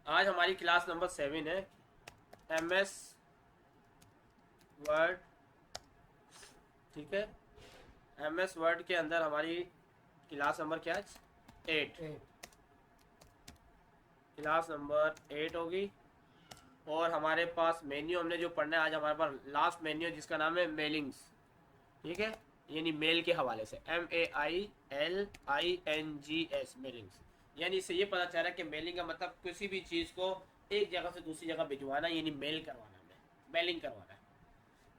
आज हमारी class number 7 है, MS वर्ड। ठीक है, MS वर्ड के अंदर हमारी क्लास नंबर क्या है? 8। क्लास नंबर 8 होगी। और हमारे पास मेन्यू हमने जो पढ़ना है आज, हमारे पास लास्ट मेन्यू जिसका नाम है मेलिंग्स। ठीक है, यानी मेल के हवाले से MAILINGS मेलिंग्स। यानी इससे ये पता चल रहा है कि मेलिंग का मतलब किसी भी चीज़ को एक जगह से दूसरी जगह भिजवाना, यानी मेल करवाना है, मेलिंग करवाना है।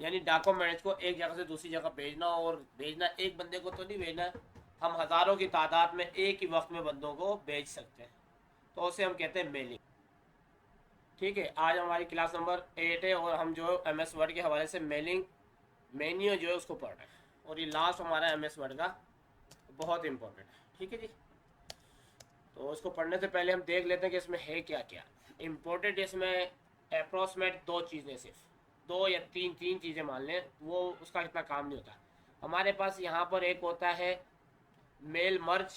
यानी डॉक्यूमेंट्स को एक जगह से दूसरी जगह भेजना, और भेजना एक बंदे को तो नहीं भेजना, हम हज़ारों की तादाद में एक ही वक्त में बंदों को भेज सकते हैं, तो उसे हम कहते हैं मेलिंग। ठीक है, आज हमारी क्लास नंबर 8 है और हम जो MS वर्ड के हवाले से मेलिंग मेन्यू जो है उसको पढ़ रहे हैं, और ये लास्ट हमारा MS वर्ड का बहुत इंपॉर्टेंट है। ठीक है जी, तो इसको पढ़ने से पहले हम देख लेते हैं कि इसमें है क्या क्या इम्पोर्टेंट। इसमें अप्रोक्सीमेट दो चीज़ें, सिर्फ दो या तीन चीज़ें मान लें, वो उसका इतना काम नहीं होता। हमारे पास यहाँ पर एक होता है मेल मर्ज।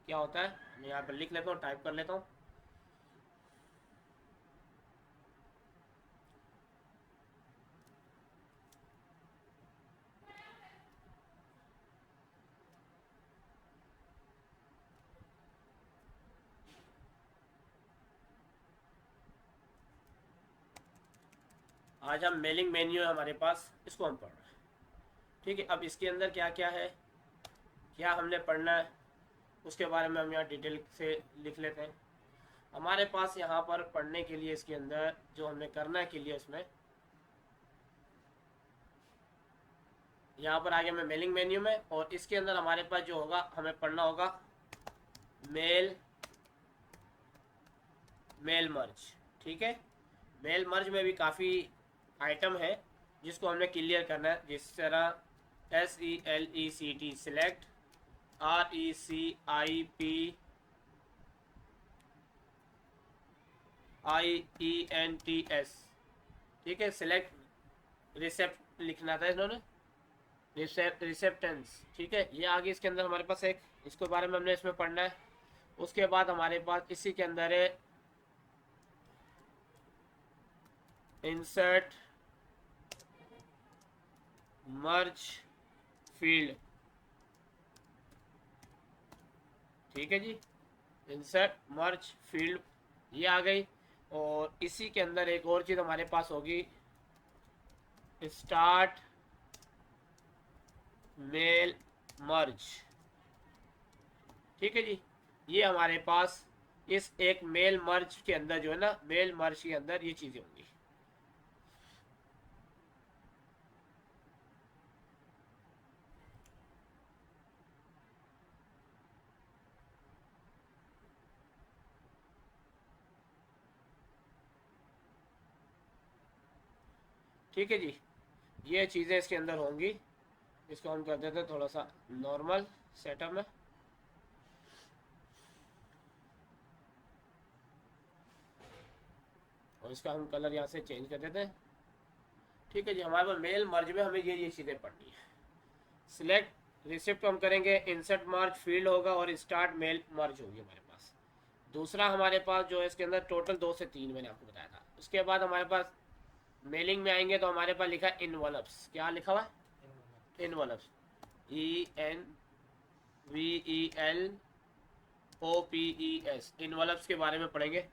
क्या होता है, मैं यहाँ पर लिख लेता हूँ, टाइप कर लेता हूँ। आज हम मेलिंग मेन्यू है हमारे पास, इसको हम पढ़ रहे हैं। ठीक है, अब इसके अंदर क्या क्या है, क्या हमने पढ़ना है, उसके बारे में हम यहाँ डिटेल से लिख लेते हैं। हमारे पास यहाँ पर पढ़ने के लिए इसके अंदर जो हमने करना है के लिए, इसमें यहाँ पर आगे मैं मेलिंग मेन्यू में, और इसके अंदर हमारे पास जो होगा हमें पढ़ना होगा मेल मेल मर्ज। ठीक है, मेल मर्ज में भी काफ़ी आइटम है जिसको हमने क्लियर करना है, जिस तरह SELECT सिलेक्ट, RECIPIENTS। ठीक है, सिलेक्ट रिसेप्ट लिखना था इन्होंने, रिसेप्टेंस। ठीक है, ये आगे इसके अंदर हमारे पास एक, इसके बारे में हमने इसमें पढ़ना है। उसके बाद हमारे पास इसी के अंदर है इंसर्ट मर्ज फील्ड। ठीक है जी, इंसर्ट मर्ज फील्ड ये आ गई। और इसी के अंदर एक और चीज़ हमारे पास होगी, स्टार्ट मेल मर्ज। ठीक है जी, ये हमारे पास इस एक मेल मर्ज के अंदर जो है ना, मेल मर्ज के अंदर ये चीज़ें होंगी। ठीक है जी, ये चीज़ें इसके अंदर होंगी। इसको हम कर देते हैं थोड़ा सा नॉर्मल सेटअप में। और इसका हम कलर यहाँ से चेंज कर देते हैं। ठीक है जी, हमारे पास मेल मर्ज में हमें ये चीज़ें पढ़नी है। सिलेक्ट रिसिप्ट हम करेंगे, इंसर्ट मर्ज फील्ड होगा, और स्टार्ट मेल मर्ज होगी हमारे पास। दूसरा हमारे पास जो है इसके अंदर टोटल 2 से 3 मैंने आपको बताया था। उसके बाद हमारे पास मेलिंग में आएंगे तो हमारे पास लिखा है इनवलप्स। क्या लिखा हुआ है? इनवलप्स, ENVELOPES, इनवलप्स के बारे में पढ़ेंगे।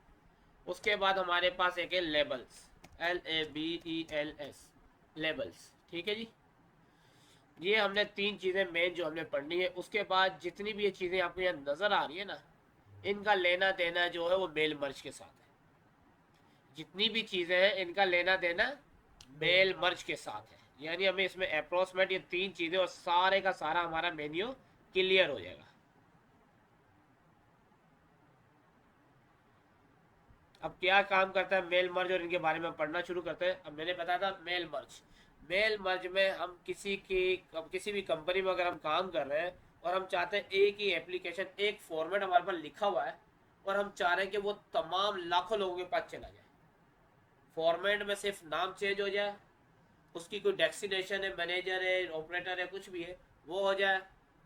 उसके बाद हमारे पास एक है लेबल्स, LABELS, लेबल्स। ठीक है जी, ये हमने 3 चीज़ें मेन जो हमने पढ़नी है। उसके बाद जितनी भी ये चीज़ें आपको यहाँ नज़र आ रही है ना, इनका लेना देना जो है वो मेल मर्ज के साथ है। जितनी भी चीज़ें हैं इनका लेना देना मेल मर्ज के साथ है। यानी हमें इसमें अप्रोक्सीमेट ये 3 चीज़ें और सारे का सारा हमारा मेन्यू क्लियर हो जाएगा। अब क्या काम करता है मेल मर्ज, और इनके बारे में पढ़ना शुरू करते हैं। अब मैंने बताया था मेल मर्ज। मेल मर्ज में हम किसी भी कंपनी में अगर हम काम कर रहे हैं और हम चाहते हैं एक ही एप्लीकेशन, एक फॉर्मेट हमारे पास लिखा हुआ है, और हम चाह रहे हैं कि वो तमाम लाखों लोगों के पास चला जाए। फॉर्मेट में सिर्फ नाम चेंज हो जाए, उसकी कोई डेस्टिनेशन है, मैनेजर है, ऑपरेटर है, कुछ भी है, वो हो जाए।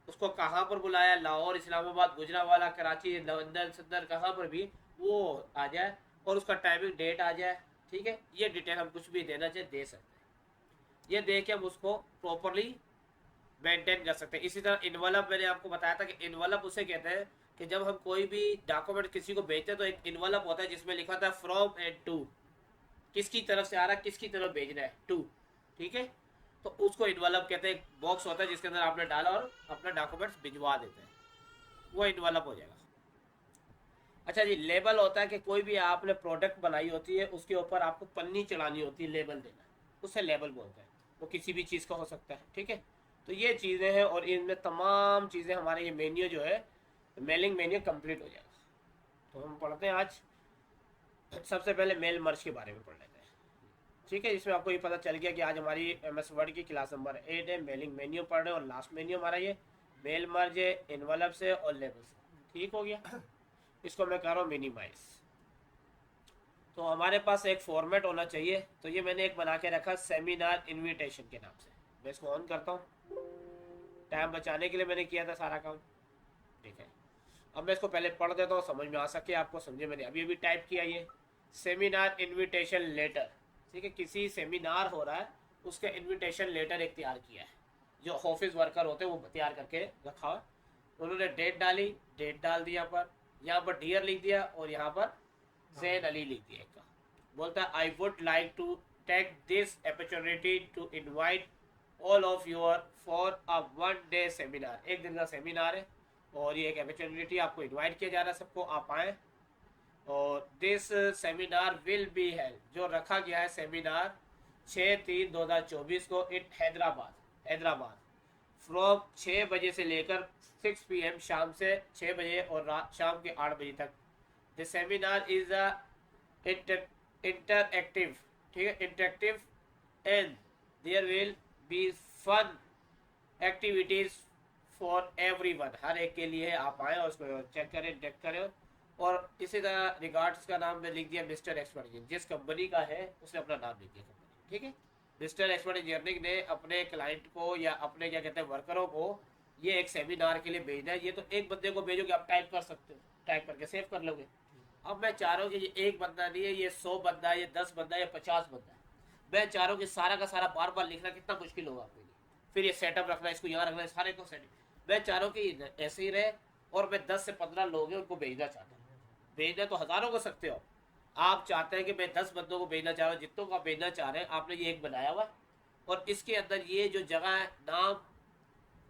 उसको कहाँ पर बुलाया, लाहौर, इस्लामाबाद, गुजरावाला, कराची, लंदन, सदर, कहाँ पर भी, वो आ जाए और उसका टाइमिंग डेट आ जाए। ठीक है, ये डिटेल हम कुछ भी देना चाहे दे सकते हैं, ये दे के हम उसको प्रॉपरली मेंटेन कर सकते हैं। इसी तरह इन्वलप मैंने आपको बताया था कि इन्वलप उसे कहते हैं कि जब हम कोई भी डॉक्यूमेंट किसी को भेजते हैं तो एक इन्वलप होता है जिसमें लिखा था फ्रॉम एंड टू, किसकी तरफ से आ रहा है, किसकी तरफ भेजना है, टू। ठीक है, तो उसको इन्वलप कहते हैं। बॉक्स होता है जिसके अंदर आपने डाला और अपना डॉक्यूमेंट्स भिजवा देते हैं, वो इन्वलप हो जाएगा। अच्छा जी, लेबल होता है कि कोई भी आपने प्रोडक्ट बनाई होती है उसके ऊपर आपको पन्नी चढ़ानी होती है, लेबल देना, उसे लेबल बोलते हैं। वो किसी भी चीज़ का हो सकता है। ठीक है, तो ये चीज़ें हैं और इनमें तमाम चीज़ें हमारे ये मेन्यू जो है मेलिंग मेन्यू कंप्लीट हो जाएगा। तो हम पढ़ते हैं आज सबसे पहले मेल मर्ज के बारे में पढ़ लेते हैं। ठीक है, इसमें आपको ये पता चल गया कि आज हमारी MS वर्ड की क्लास नंबर 8 है, मेलिंग मेन्यू पढ़ रहे हैं और लास्ट मेन्यू हमारा ये मेल मर्ज है, इन्वलप से और लेबल से। ठीक हो गया, इसको मैं कर रहा हूँ मिनिमाइज। तो हमारे पास एक फॉर्मेट होना चाहिए, तो ये मैंने एक बना के रखा सेमिनार इनविटेशन के नाम से। मैं इसको ऑन करता हूँ, टाइम बचाने के लिए मैंने किया था सारा काम। ठीक है, अब मैं इसको पहले पढ़ देता हूँ, समझ में आ सके आपको। समझे, मैंने अभी अभी टाइप किया ये सेमिनार इनविटेशन लेटर। ठीक है, किसी सेमिनार हो रहा है उसका इनविटेशन लेटर एक तैयार किया है, जो ऑफिस वर्कर होते हैं वो तैयार करके रखा है। उन्होंने डेट डाली, डेट डाल दी, यहाँ पर डियर लिख दिया और यहाँ पर जैन अली लिख दिया। का बोलता है I would like to take this opportunity to invite all of your for a 1 day seminar. एक दिन का सेमिनार है और ये एक अपॉर्चुनिटी, आपको इनवाइट किया जा रहा है, सबको आप आए। और this seminar will be held, जो रखा गया है सेमिनार 6/3/2024 को इन हैदराबाद फ्रॉम 6 बजे से लेकर 6 PM शाम से 6 बजे और रात शाम के 8 बजे तक। The seminar is a interactive, ठीक है, interactive, and there will be fun activities for everyone, हर एक के लिए आप आए और उसको चेक करें। और इसी तरह रिगार्ड्स का नाम में लिख दिया मिस्टर एक्सपर्ट, जिस कंपनी का है उसने अपना नाम लिख दिया कंपनी। ठीक है, मिस्टर एक्सपर्ट इंजीनियरिंग ने अपने क्लाइंट को या अपने क्या कहते हैं वर्करों को ये एक सेमिनार के लिए भेजना है। ये तो एक बंदे को भेजोगे, आप टाइप कर सकते हो, टाइप करके सेव कर लोगे। अब मैं चाह रहा हूँ कि ये एक बंदा नहीं है, ये 100 बंदा है, ये 10 बंदा है, ये 50 बंदा है। मैं चाह रहा हूँ कि सारा का सारा बार बार लिखना कितना मुश्किल होगा आपके लिए। फिर ये सेटअप रखना, इसको यहाँ रखना, सारे को सेटअप। मैं चाह रहा हूँ कि ऐसे ही रहे और मैं 10 से 15 लोग हैं उनको भेजना चाहता हूँ। भेजना तो हज़ारों कर सकते हो, आप चाहते हैं कि मैं 10 बंदों को भेजना चाह रहा हूँ, जितनों को आप भेजना चाह रहे हैं। आपने ये एक बनाया हुआ और इसके अंदर ये जो जगह है, नाम,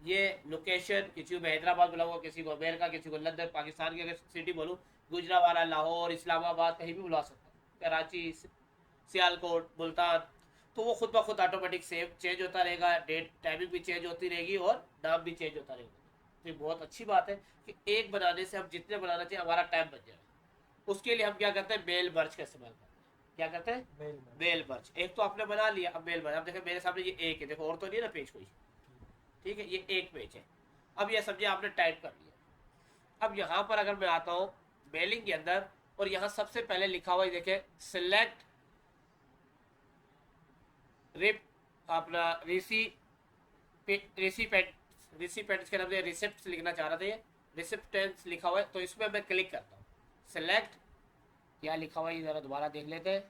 ये लोकेशन, किसी को मैं हैदराबाद बुलाऊंगा, किसी को अमेरिका, किसी को लंदन, पाकिस्तान की अगर सिटी बोलूँ, गुजरावाला, लाहौर, इस्लामाबाद, कहीं भी बुला सकता हूँ, कराची, सियालकोट, मुल्तान। तो वो खुद ब खुद ऑटोमेटिक सेव चेंज होता रहेगा, डेट टाइमिंग भी चेंज होती रहेगी और नाम भी चेंज होता रहेगा। तो ये बहुत अच्छी बात है कि एक बनाने से हम जितने बनाना चाहिए हमारा टाइम बच जाएगा। उसके लिए हम क्या करते हैं, मेल मर्ज का इस्तेमाल करते हैं। क्या करते हैं, मेल मर्ज। एक तो आपने बना लिया, अब मेल मर्ज। अब देखो मेरे सामने ये एक है, देखो और तो नहीं ना पेज कोई। ठीक है, ये एक पेज है। अब ये समझिए आपने टाइप कर लिया। अब यहाँ पर अगर मैं आता हूँ मेलिंग के अंदर और यहाँ सबसे पहले लिखा हुआ है, देखे, सिलेक्ट रिप अपना रिसिपेंट्स के नाम से रिसिप्ट लिखना चाह रहा था, ये रिसिप्टेंस लिखा हुआ है, तो इसमें मैं क्लिक करता हूँ। सेलेक्ट, क्या लिखा हुआ है जरा दोबारा देख लेते हैं,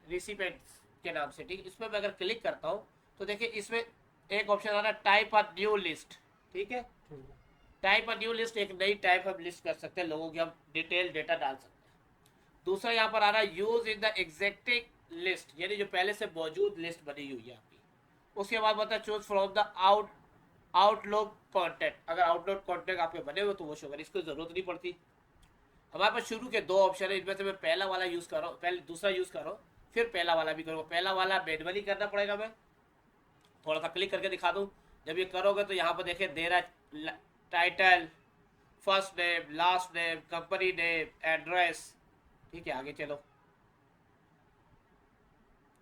रिसिपेंट्स के नाम से। ठीक है, इसमें मैं अगर क्लिक करता हूँ तो देखिए इसमें एक ऑप्शन आ रहा है टाइप अ न्यू लिस्ट। ठीक है, टाइप अ न्यू लिस्ट, एक नई टाइप हम लिस्ट कर सकते हैं, लोगों की हम डिटेल डेटा डाल सकते हैं। दूसरा यहाँ पर आ रहा है यूज इन द एग्जैक्टिंग लिस्ट, यानी जो पहले से मौजूद लिस्ट बनी हुई है आपकी। उसके बाद बताया choose from the outlook contact, अगर आउटलुक कॉन्टेक्ट आपके बने हुए तो वो शो करें, इसको जरूरत नहीं पड़ती। हमारे पास शुरू के 2 ऑप्शन है, इनमें से मैं पहला वाला यूज कर रहा हूँ, पहले दूसरा यूज कर रहा हूँ, फिर पहला वाला भी करूँगा। पहला वाला मैनुअली करना पड़ेगा, मैं थोड़ा सा क्लिक करके दिखा दूँ। जब ये करोगे तो यहाँ पर देखिए देरा title, first name, last name, company name, address. ठीक है, आगे चलो,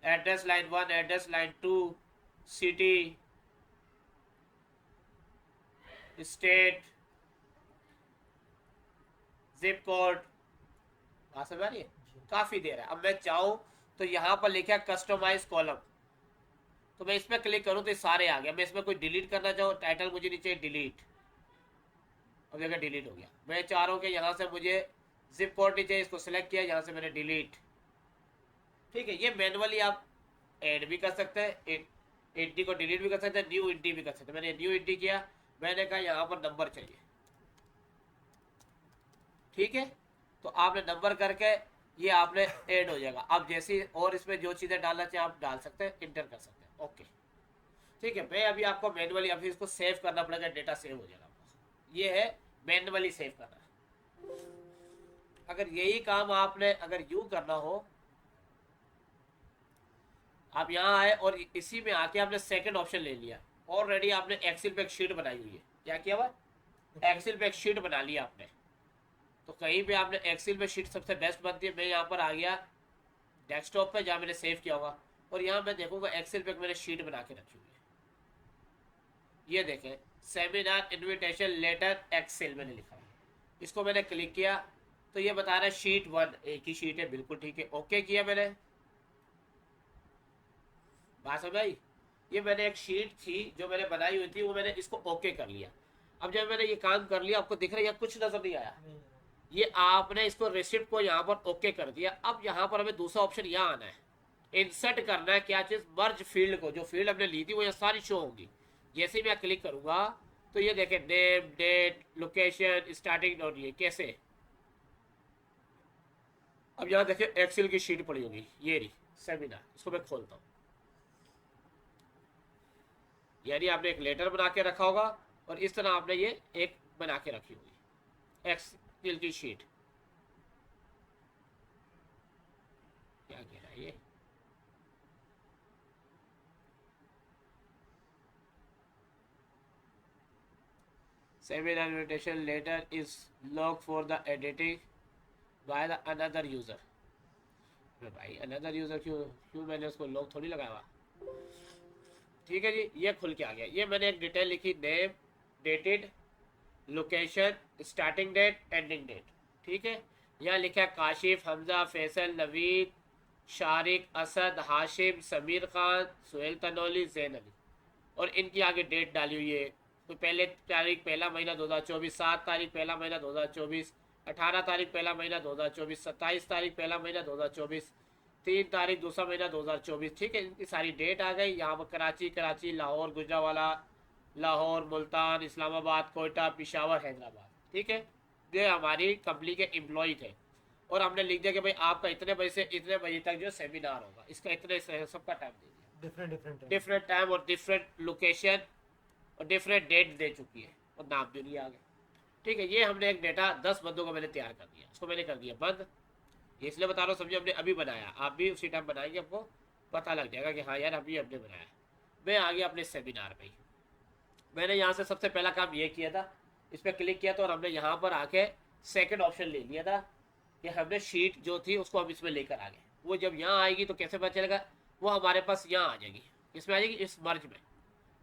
address line 1, address line 2, city, state, zip code. बात समझ आ रही है, काफी देर है। अब मैं चाहूँ तो यहाँ पर लिखा है कस्टमाइज कॉलम, तो मैं इसमें क्लिक करूँ तो ये सारे आ गए। मैं इसमें कोई डिलीट करना चाहूँ, टाइटल मुझे नीचे डिलीट, अब देखिए डिलीट हो गया। मैं चाह रहा हूँ कि यहाँ से मुझे जिप कोड नहीं चाहिए, इसको सिलेक्ट किया, यहाँ से मैंने डिलीट। ठीक है, ये मैनुअली आप ऐड भी कर सकते हैं, एंटी को डिलीट भी कर सकते हैं, न्यू एंटी भी कर सकते हैं। मैंने न्यू एंटी किया, मैंने कहा यहाँ पर नंबर चाहिए। ठीक है, तो आपने नंबर करके ये आपने ऐड हो जाएगा। आप जैसी और इसमें जो चीज़ें डालना चाहिए आप डाल सकते हैं, इंटर कर सकते हैं। ओके, ठीक है। मैं अभी आपको मैनुअली अभी इसको सेव करना पड़ेगा, डेटा सेव हो जाएगा आपका। ये है मैनुअली सेव करना। अगर यही काम आपने अगर यूं करना हो, आप यहाँ आए और इसी में आके आपने सेकंड ऑप्शन ले लिया, ऑलरेडी आपने एक्सेल पे एक शीट बनाई हुई है। क्या किया हुआ? एक्सेल पे एक शीट बना लिया आपने। तो कहीं पे आपने एक्सेल पे शीट सबसे बेस्ट बनती है। मैं यहाँ पर आ गया डेस्कटॉप पे जहाँ मैंने सेव किया होगा, और यहाँ मैं देखूंगा एक्सेल पे मैंने शीट बना के रखी हुई है। ये देखें, सेमिनार इन्विटेशन लेटर एक्सेल मैंने लिखा है। इसको मैंने क्लिक किया तो ये बता रहा है शीट 1, एक ही शीट है, बिल्कुल ठीक है। ओके किया मैंने, बात समझ आई? ये मैंने एक शीट थी जो मैंने बनाई हुई थी, वो मैंने इसको ओके कर लिया। अब जब मैंने ये काम कर लिया, आपको दिख रहा है या कुछ नजर नहीं आया? ये आपने इसको रिसिप्ट को यहाँ पर ओके कर दिया। अब यहाँ पर हमें दूसरा ऑप्शन यहाँ आना है, इंसर्ट करना है। क्या चीज? मर्ज फील्ड को, जो फील्ड हमने ली थी वो ये सारी शो होगी। जैसे मैं क्लिक करूंगा तो ये देखें, नेम, डेट, लोकेशन, स्टार्टिंग और ये कैसे। अब यहाँ देखें एक्सेल की शीट पड़ी होगी, ये रही सेमिनार। इसको मैं खोलता हूँ, यानी आपने एक लेटर बना के रखा होगा और इस तरह आपने ये एक बना के रखी होगी एक्सेल की शीट। क्या कह रहा है ये? Seminar invitation letter is logged for the editing by the another user। भाई अनदर यूजर क्यों क्यों मैंने उसको लॉग थोड़ी लगाया हुआ। ठीक है जी, ये खुल के आ गया। ये मैंने एक डिटेल लिखी, name, dated, location, starting date, ending date. ठीक है, यहाँ लिखा है काशिफ, हमजा, फैसल, नवीद, शारिक, असद, हाशिम, समीर खान, सुहेल तनौली, जैन अली, और इनकी आगे डेट डाली हुई है। तो पहले तारीख पहला महीना 2024, 7 तारीख पहला महीना 2024, 18 तारीख पहला महीना 2024, 27 तारीख पहला महीना 2024, 3 तारीख दूसरा महीना 2024। ठीक है, इनकी सारी डेट आ गई। यहाँ पर कराची, लाहौर, गुजरावाला, लाहौर, मुल्तान, इस्लामाबाद, कोयटा, पिशावर, हैदराबाद। ठीक है, ये हमारी कंपनी के एम्प्लॉय थे, और हमने लिख दिया कि भाई आपका इतने बजे से इतने बजे तक जो सेमिनार होगा, इसका इतने सबका टाइम दे दिया, डिफरेंट टाइम और डिफरेंट लोकेशन और डिफरेंट डेट दे चुकी है, और नाम भी नहीं आ गए। ठीक है, ये हमने एक डेटा 10 बंदों को मैंने तैयार कर दिया, इसको मैंने कर दिया बंद। ये इसलिए बता रहा हूँ, समझिए हमने अभी बनाया, आप भी उसी टाइम बनाएंगे, आपको पता लग जाएगा कि हाँ यार अभी हमने बनाया। मैं आ गया अपने सेमिनार पे। मैंने यहाँ से सबसे पहला काम ये किया था, इस पर क्लिक किया था और हमने यहाँ पर आके सेकंड ऑप्शन ले लिया था कि हमने शीट जो थी उसको हम इसमें लेकर आ गए। वो जब यहाँ आएगी तो कैसे पता चलेगा? वो हमारे पास यहाँ आ जाएगी। किसमें आ जाएगी? इस मर्ज में।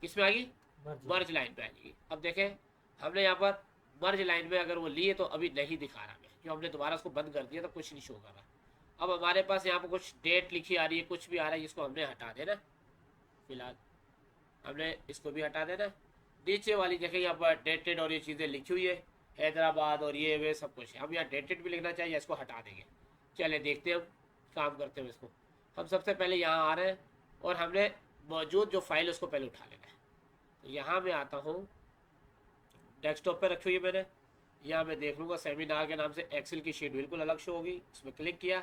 किसमें आएगी? मर्ज लाइन पे आ जाएगी। अब देखें, हमने यहाँ पर मर्ज लाइन में अगर वो लिए तो अभी नहीं दिखा रहा है, जो हमने दोबारा उसको बंद कर दिया तो कुछ नहीं शो कर रहा। अब हमारे पास यहाँ पर कुछ डेट लिखी आ रही है, कुछ भी आ रहा है, इसको हमने हटा देना। फिलहाल हमने इसको भी हटा देना। नीचे वाली जगह यहाँ पर डेटेड और ये चीज़ें लिखी हुई है, हैदराबाद और ये वे सब कुछ है। हम यहाँ डेटेड भी लिखना चाहिए, इसको हटा देंगे। चले देखते हैं हम काम करते हुए इसको। हम सबसे पहले यहाँ आ रहे हैं और हमने मौजूद जो फाइल उसको पहले उठा लेना है। तो यहाँ मैं आता हूँ, डेस्कटॉप पे रखी हुई है मैंने। यहाँ मैं देख लूँगा सेमिनार के नाम से एक्सेल की शीट बिल्कुल अलग शो होगी। इसमें क्लिक किया,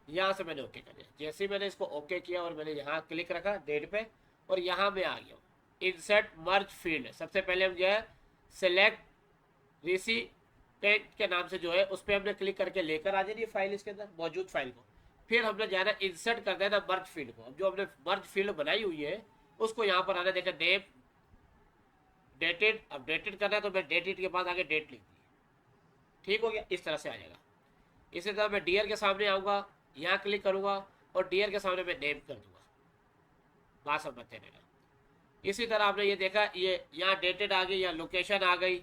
यहाँ से मैंने ओके कर दिया। जैसे ही मैंने इसको ओके किया और मैंने यहाँ क्लिक रखा डेट पे, और यहाँ मैं आ गया इंसर्ट मर्ज फील्ड। सबसे पहले हम जो है सेलेक्ट रिसिपेंट के नाम से जो है उस पर हमने क्लिक करके लेकर आ जानी फाइल, इसके अंदर मौजूद फाइल को। फिर हमने जाना इंसर्ट कर देना मर्ज फील्ड को। अब जो हमने मर्ज फील्ड बनाई हुई है उसको यहाँ पर आना, देखा नेम, डेटेड। अब डेटेड करना है तो मैं डेटेड के बाद आगे डेट लिख दी। ठीक हो गया, इस तरह से आ जाएगा। इसी तरह मैं डियर के सामने आऊँगा, यहाँ क्लिक करूँगा और डियर के सामने मैं नेम कर दूँगा। बात समझते रहना। इसी तरह आपने ये देखा, ये यहाँ डेटेड आ गई, यहाँ लोकेशन आ गई,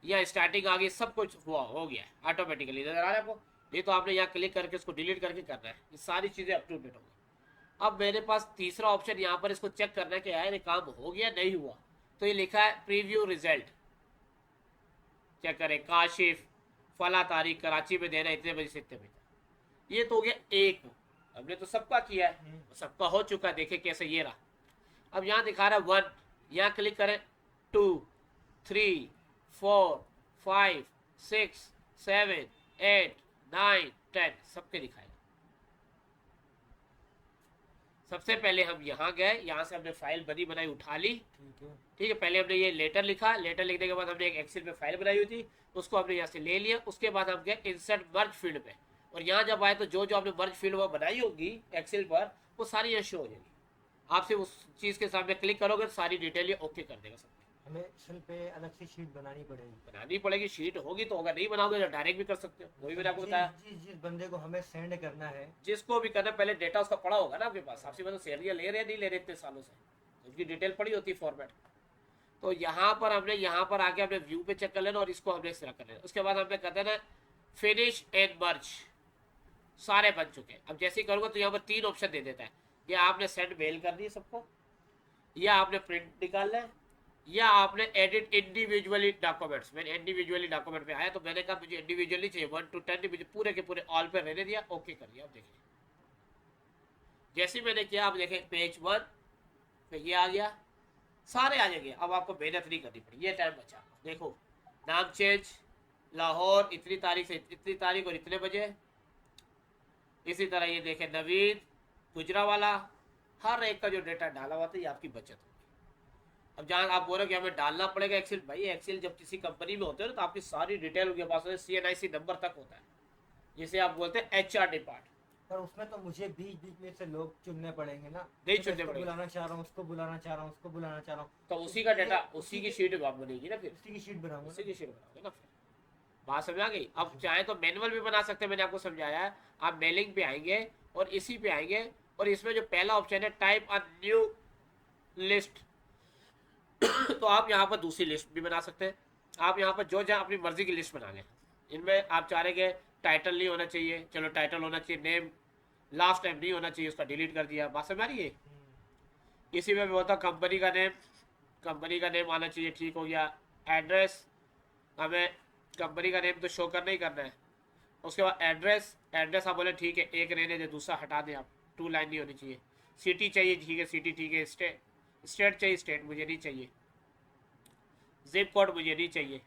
यहाँ स्टार्टिंग आ गई, सब कुछ हुआ हो गया ऑटोमेटिकली। नजर आ रहा है आपको? नहीं तो आपने यहाँ क्लिक करके इसको डिलीट करके करना है। ये सारी चीज़ें अप टू डेट होंगी। अब मेरे पास तीसरा ऑप्शन यहाँ पर इसको चेक करना है कि यार ये काम हो गया नहीं हुआ। तो ये लिखा है प्रीव्यू रिजल्ट। चेक करें काशिफ फला तारीख कराची में देना इतने बजे से इतने बजे। ये तो हो गया एक, हमने तो सबका किया है, सबका हो चुका है। देखे कैसे, ये रहा। अब यहाँ दिखा रहा है 1, यहाँ क्लिक करें 2 3 4 5 6 7 8 9 10 सबके दिखाएगा। सबसे पहले हम यहाँ गए, यहाँ से हमने फाइल बनी बनाई उठा ली, ठीक है। पहले हमने ये लेटर लिखा, लेटर लिखने के बाद हमने एक एक्सेल पे फाइल बनाई हुई थी, उसको हमने यहाँ से ले लिया। उसके बाद हम गए इंसर्ट मर्ज फील्ड पे, और यहाँ जब आए तो जो जो आपने मर्ज फील्ड वो बनाई होगी एक्सेल पर, वो सारी यहाँ शो हो जाएगी। आपसे उस चीज़ के सामने क्लिक करोगे तो सारी डिटेल ये ओके कर देगा सब। हमें एक्सेल पे अलग से शीट बनानी पड़ेगी। शीट होगी तो होगा, नहीं बनाओगे तो डायरेक्ट भी कर सकते हो। वही मैंने आपको बताया, जिस बंदे को हमें सेंड करना है, जिसको भी करना, पहले डेटा उसका पड़ा होगा ना आपके पास। आपसे मतलब सैलरियाँ ले रहे नहीं ले रहे इतने सालों से, उसकी डिटेल पड़ी होती है फॉर्मेट। तो यहाँ पर हमने यहाँ पर आके हमने व्यू पे चेक कर लेना और इसको हमने इस तरह कर लेना। उसके बाद हमने कर देना फिनिश एंड मर्ज, सारे बन चुके हैं। अब जैसे ही करूँगा तो यहाँ पर 3 ऑप्शन दे देता है, या आपने सेंड मेल कर दी सबको, या आपने प्रिंट निकालना है, या आपने एडिट इंडिविजुअली डॉक्यूमेंट्स। मैंने इंडिविजुअली डॉक्यूमेंट पे आया तो मैंने कहा मुझे इंडिविजुअली चाहिए 1 to 10, मुझे पूरे के पूरे ऑल पे रहने दिया, ओके कर दिया। अब देखिए जैसे मैंने किया, आप देखें पेज 1 पे ये आ गया, सारे आ जाएंगे। अब आपको मेहनत नहीं करनी पड़ी, ये टाइम बचा। देखो नाम चेंज, लाहौर इतनी तारीख से इतनी तारीख और इतने बजे। इसी तरह ये देखें नवीद गुजरावाला, हर एक का जो डेटा डाला हुआ था ये आपकी बचत होगी। अब जहाँ आप बोल रहे हो कि हमें डालना पड़ेगा एक्सेल, भाई एक्सेल जब किसी कंपनी में होते हो ना तो आपकी सारी डिटेल उनके पास होती है, CNIC नंबर तक होता है, जिसे आप बोलते हैं HR डिपार्ट। पर उसमें तो मुझे बीच बीच में से लोग चुनने पड़ेंगे ना, नहीं चुनने पड़ेंगे, बुलाना चाह रहा हूँ, उसको बुलाना चाह रहा हूँ, उसको बुलाना चाह रहा हूँ, तो उसी का डेटा उसी की शीट बनेगी ना, फिर उसी की शीट बनाऊंगा, उसी की शीट बनाओगे ना। फिर बात समझ आ गई। अब चाहे तो मैनुअल भी बना सकते हैं, मैंने आपको समझाया है। आप मेलिंग पे आएंगे और इसी पे आएंगे, और इसमें जो पहला ऑप्शन है टाइप अ न्यू लिस्ट, तो आप यहाँ पर दूसरी लिस्ट भी बना सकते हैं। आप यहाँ पर जो जहाँ अपनी मर्जी की लिस्ट बना लें। इनमें आप चाह रहे कि टाइटल नहीं होना चाहिए, चलो टाइटल होना चाहिए, नेम लास्ट टाइम नहीं होना चाहिए, उसका डिलीट कर दिया। बात समझ आ रही है। इसी में भी होता कंपनी का नेम आना चाहिए, ठीक हो गया। एड्रेस, हमें कंपनी का नेम तो शो करना ही करना है। उसके बाद एड्रेस आप बोले ठीक है, एक रहने दे, दूसरा हटा दें आप, 2 लाइन नहीं होनी चाहिए। सिटी चाहिए, ठीक है सिटी ठीक है। स्टेट चाहिए, स्टेट मुझे नहीं चाहिए। जिप कोड मुझे नहीं चाहिए,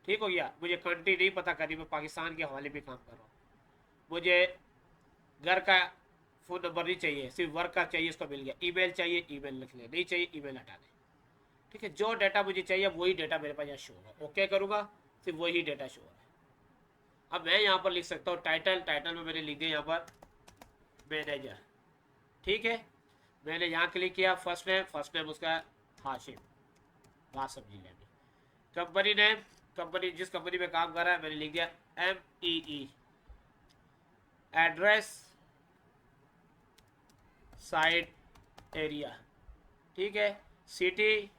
ठीक हो गया। मुझे कंट्री नहीं पता करनी, मैं पाकिस्तान के हवाले पे काम कर रहा हूँ। मुझे घर का फ़ोन नंबर नहीं चाहिए, सिर्फ वर्क का चाहिए, उसको मिल गया। ईमेल चाहिए, ईमेल लिख लें, नहीं चाहिए ईमेल हटा दें, ठीक है। जो डाटा मुझे चाहिए वही डाटा मेरे पास यहाँ शो होगा। ओके करूँगा, सिर्फ वही डाटा शो हो रहा है। अब मैं यहाँ पर लिख सकता हूँ टाइटल में मैंने लिख दिया यहाँ पर मैनेजर, ठीक है। मैंने यहाँ क्लिक किया, फर्स्ट नेम उसका हाशिम, बात समझी लेंगे। कंपनी नेम, कंपनी जिस कंपनी में काम कर रहा है मैंने लिख दिया MEE। एड्रेस साइट एरिया, ठीक है। सिटी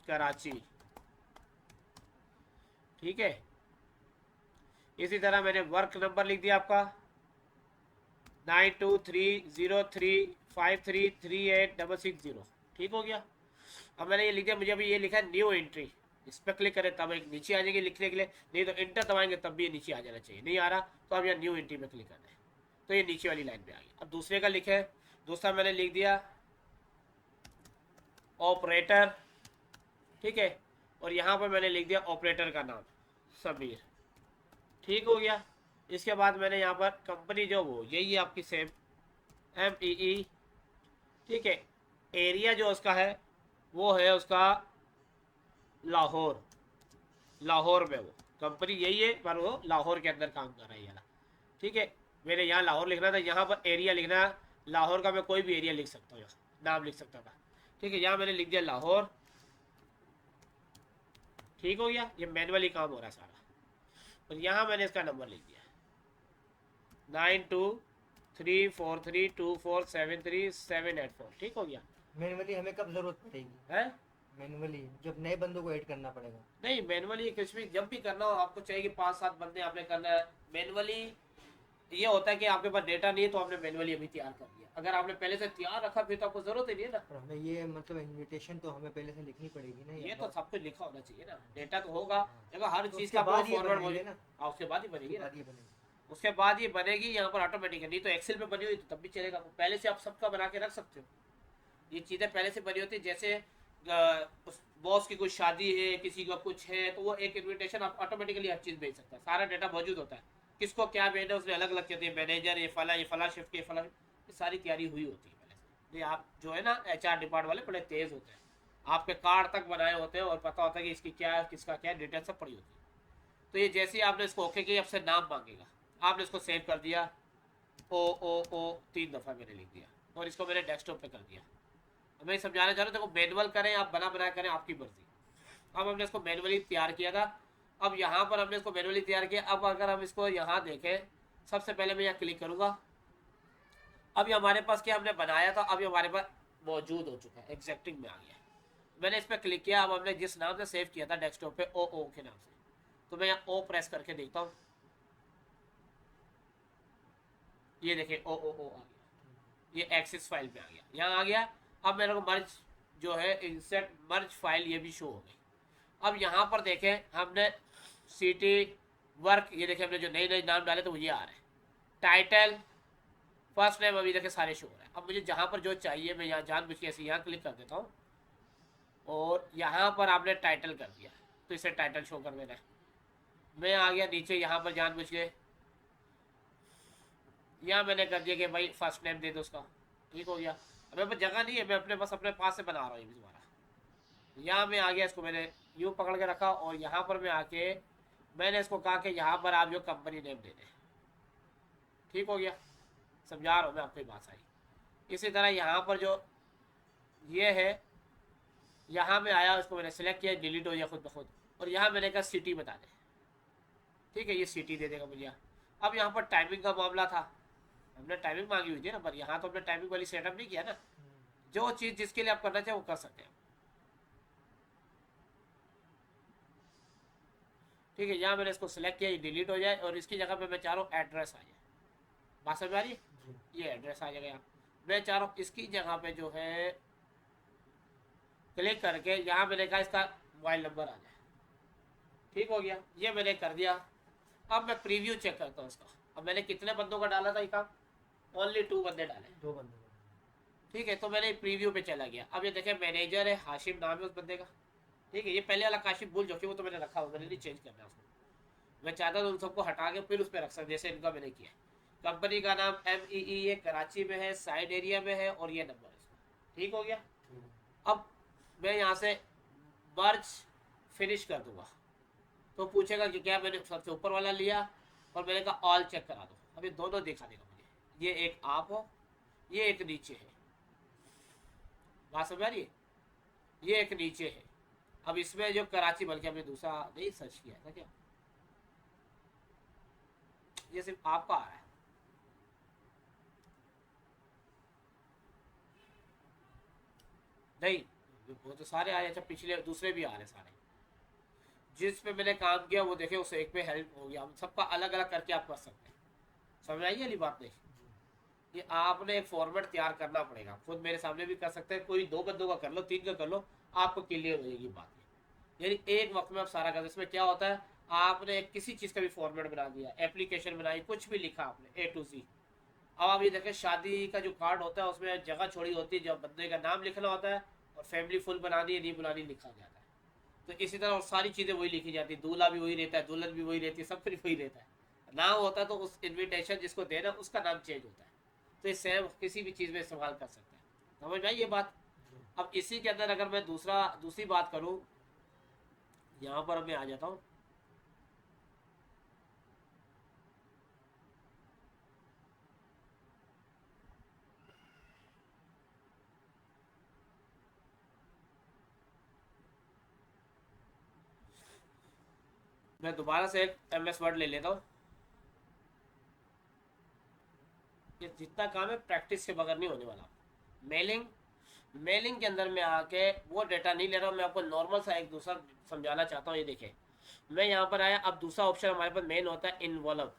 कराची, ठीक है। इसी तरह मैंने वर्क नंबर लिख दिया आपका 923035338660, ठीक हो गया। अब मैंने ये लिख दिया, मुझे अभी ये लिखा है न्यू एंट्री, इस पर क्लिक करें तब एक नीचे आ जाएगी लिखने के लिए, नहीं तो इंटर दबाएंगे तब भी ये नीचे आ जाना चाहिए। नहीं आ रहा तो अब यहाँ न्यू एंट्री में क्लिक करना है, तो ये नीचे वाली लाइन पे आ गई। अब दूसरे का लिखे, दूसरा मैंने लिख दिया ऑपरेटर, ठीक है। और यहाँ पर मैंने लिख दिया ऑपरेटर का नाम समीर, ठीक हो गया। इसके बाद मैंने यहाँ पर कंपनी जो वो यही है आपकी सेम MEE, ठीक है। एरिया जो उसका है वो है उसका लाहौर में, वो कंपनी यही है पर वो लाहौर के अंदर काम कर रही है, ठीक है। मैंने यहाँ लाहौर लिखना था, यहाँ पर एरिया लिखना, लाहौर का मैं कोई भी एरिया लिख सकता हूँ, नाम लिख सकता था, ठीक है। यहाँ मैंने लिख दिया लाहौर, ठीक हो गया। ये मैनुअली काम हो रहा है सारा। और यहाँ मैंने इसका नंबर लिख दिया 923432473784, ठीक हो गया। मैनुअली हमें कब जरूरत पड़ेगी है मैनुअली? जब नए बंदों को ऐड करना पड़ेगा। नहीं, मैनुअली कुछ भी जब भी करना हो आपको चाहिए कि 5-7 बंदे आपने करना है। मैनुअली ये होता है कि आपके पास डेटा नहीं है तो आपने मैनुअली अभी तैयार कर दिया। अगर आपने पहले से तैयार रखा फिर तो आपको जरूरत ही नहीं है ना। और हमें ये मतलब इनविटेशन तो हमें पहले से लिखनी पड़ेगी ना ये तो बात। सब कुछ लिखा होना चाहिए ना, डेटा तो होगा। हाँ। देखो हर तो चीज उसके का बाद ये फॉरवर्ड बनाएंगे हो ना, हाँ, उसके बाद ही उसके बनेगी ना। बाद ये बनेगी। उसके बाद ये बनेगी यहाँ पर ऑटोमेटिक, नहीं तो एक्सेल में बनी हुई तो तब भी चलेगा। पहले से आप सबका बना के रख सकते हो, ये चीज़ें पहले से बनी होती है। जैसे उस बॉस की कोई शादी है, किसी का कुछ है, तो वो एक इन्विटेशन आप ऑटोमेटिकली हर चीज़ भेज सकता है, सारा डाटा मौजूद होता है। किसको क्या भेजना है उसमें अलग अलग कहते हैं, मैनेजर ये फला शिफ्ट ये फला, ये सारी तैयारी हुई होती है पहले से। ये आप जो है ना HR डिपार्ट वाले बड़े तेज़ होते हैं, आपके कार्ड तक बनाए होते हैं और पता होता है कि इसकी क्या किसका क्या डिटेल सब पड़ी होती है। तो ये जैसे ही आपने इसको ओके किया, आपसे नाम मांगेगा, आपने इसको सेव कर दिया, ओ 3 दफ़ा मैंने लिख दिया और इसको मैंने डेस्कटॉप पे कर दिया। मैं समझाना चाह रहा हूँ, देखो मैनुअल करें आप बना करें आपकी मर्जी। अब हमने इसको मैनुअली तैयार किया था, अब यहाँ पर हमने इसको मैनुअली तैयार किया। अब अगर हम इसको यहाँ देखें, सबसे पहले मैं यहाँ क्लिक करूँगा, अब ये हमारे पास क्या हमने बनाया था, अब ये हमारे पास मौजूद हो चुका है, एग्जैक्टिंग में आ गया है। मैंने इस पर क्लिक किया, अब हमने जिस नाम से सेव किया था डेस्कटॉप पे ओ के नाम से, तो मैं यहाँ ओ प्रेस करके देखता हूँ, ये देखिए ओ आ गया, ये एक्सिस फाइल में आ गया, यहाँ आ गया। अब मेरे को मर्ज जो है इंसर्ट मर्ज फाइल ये भी शो हो गई। अब यहाँ पर देखें हमने सिटी वर्क, ये देखें हमने जो नए नए नाम डाले तो ये आ रहे हैं। टाइटल फर्स्ट नेम अभी देखें सारे शो हो रहे हैं। अब मुझे जहाँ पर जो चाहिए मैं यहाँ जानबूझ के ऐसे यहाँ क्लिक कर देता हूँ और यहाँ पर आपने टाइटल कर दिया तो इसे टाइटल शो कर देना है। मैं आ गया नीचे, यहाँ पर जानबूझ के यहाँ मैंने कर दिया कि भाई फर्स्ट नेम दे दो उसका, ठीक हो गया। अब मेरे पास जगह नहीं है, मैं अपने बस अपने पास से बना रहा हूँ दोबारा। यहाँ मैं आ गया, इसको मैंने यूँ पकड़ के रखा और यहाँ पर मैं आके मैंने इसको कहा कि यहाँ पर आप जो कंपनी नेम दे दें, ठीक हो गया। समझा रहा हूँ मैं आपको, ये बात आई। इसी तरह यहाँ पर जो ये है, यहाँ में आया, उसको मैंने सेलेक्ट किया, डिलीट हो गया खुद ब खुद। और यहाँ मैंने कहा सिटी बता दें, ठीक है, ये सिटी दे देगा मुझे। अब यहाँ पर टाइमिंग का मामला था, हमने टाइमिंग मांगी हुई थी ना, पर यहाँ तो हमने टाइमिंग वाली सेटअप नहीं किया ना। जो चीज़ जिसके लिए आप करना चाहें वो कर सकते हैं, ठीक है। यहाँ मैंने इसको सिलेक्ट किया, ये डिलीट हो जाए और इसकी जगह पे मैं चाह रहा हूँ एड्रेस आ जाए। बात समझ आ रही है, ये एड्रेस आ जाएगा यहाँ। मैं चाह रहा हूँ इसकी जगह पे जो है क्लिक करके यहाँ मैंने कहा इसका मोबाइल नंबर आ जाए, ठीक हो गया, ये मैंने कर दिया। अब मैं प्रीव्यू चेक करता हूँ इसका। अब मैंने कितने बंदों का डाला था ये काम, ओनली 2 बंदे डाले, 2 बंदे, ठीक है। तो मैंने प्रीव्यू पे चला गया। अब ये देखें मैनेजर है, हाशिम नाम है उस बंदे का, ठीक है। ये पहले वाला काशिफ भूल जो कि वो तो मैंने रखा हुआ, मैंने नहीं चेंज करना उसको। मैं चाहता था उन सबको हटा के फिर उस पर रख सकता, जैसे इनका मैंने किया। कंपनी का नाम MEE ये कराची में है, साइड एरिया में है और ये नंबर है, ठीक हो गया। अब मैं यहाँ से मर्ज फिनिश कर दूंगा तो पूछेगा कि क्या मैंने सबसे ऊपर वाला लिया, और मैंने कहा ऑल चेक करा दो। अब ये दोनों दिखा देगा मुझे, ये एक आप हो, ये एक नीचे है, बात समझ आ रही है, ये एक नीचे है। अब इसमें जो कराची, बल्कि हमने दूसरा नहीं सर्च किया था क्या, ये सिर्फ आपका आ रहा है, नहीं वो तो सारे आए। अच्छा पिछले दूसरे भी आ रहे सारे, जिस पे मैंने काम किया वो देखे उस एक पे हेल्प हो गया। हम सबका अलग अलग करके आप कर सकते हैं, समझ आई वाली बात नहीं। ये आपने एक फॉर्मेट तैयार करना पड़ेगा, खुद मेरे सामने भी कर सकते हैं, कोई 2 बंदों का कर लो, 3 का कर लो, आपको क्लियर हो जाएगी बात। यानी एक वक्त में आप सारा कर, इसमें क्या होता है, आपने किसी चीज़ का भी फॉर्मेट बना दिया, एप्लीकेशन बनाई, कुछ भी लिखा आपने A to Z। अब आप ये देखें शादी का जो कार्ड होता है उसमें जगह छोड़ी होती है, जब बंदे का नाम लिखना होता है और फैमिली फुल बनानी है नहीं बनानी लिखा जाता है। तो इसी तरह और सारी चीज़ें वही लिखी जाती है, दूल्हा भी वही रहता है, दुल्हन भी वही रहती है, सब कुछ वही रहता है। नाम होता है तो उस इन्विटेशन जिसको देना उसका नाम चेंज होता है। तो ये सेम किसी भी चीज़ में इस्तेमाल कर सकते हैं, समझ में आई ये बात। अब इसी के अंदर अगर मैं दूसरी बात करूँ, यहाँ पर मैं आ जाता हूँ, मैं दोबारा से एक MS वर्ड ले लेता हूँ। ये जितना काम है प्रैक्टिस के बगैर नहीं होने वाला। मेलिंग के अंदर में आके वो डेटा नहीं ले रहा हूँ, मैं आपको नॉर्मल सा एक दूसरा समझाना चाहता हूँ। ये देखिए मैं यहाँ पर आया, अब दूसरा ऑप्शन हमारे पास मेन होता है involve,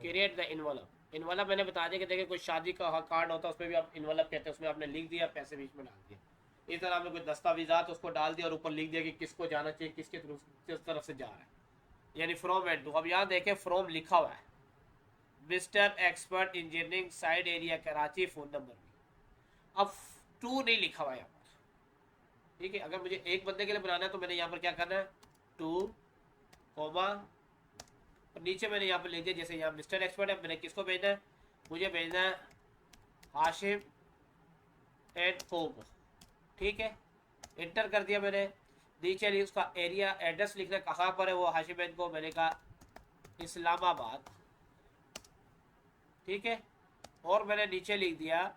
create the involve. Envelope मैंने बता दिया कि देखिए कोई शादी का कार्ड होता है उसमें भी आप इनवलप कहते हैं, उसमें आपने लिख दिया, पैसे बीच में डाल दिए। इस तरह आपने कोई दस्तावेजात उसको डाल दिया और ऊपर लिख दिया कि किसको जाना चाहिए, किसके थ्रू किस तरफ से जा रहा है, यानी फ्रॉम एंड टू। अब यहाँ देखें फ्रॉम लिखा हुआ है, mister expert engineering side area Karachi, phone number भी। अब टू नहीं लिखा हुआ है यहाँ पर, ठीक है। अगर मुझे एक बंदे के लिए बनाना है तो मैंने यहाँ पर क्या करना है, टू कोमा, और नीचे मैंने यहाँ पर लिख दिया, जैसे यहाँ मिस्टर एक्सपर्ट है, मैंने किसको भेजना है, मुझे भेजना है हाशिम एंड को, ठीक है। इंटर कर दिया मैंने। नीचे उसका एरिया एड्रेस लिखना, कहाँ पर है वो हाशिम एंड को, मैंने कहा इस्लामाबाद, ठीक है। और मैंने नीचे लिख दिया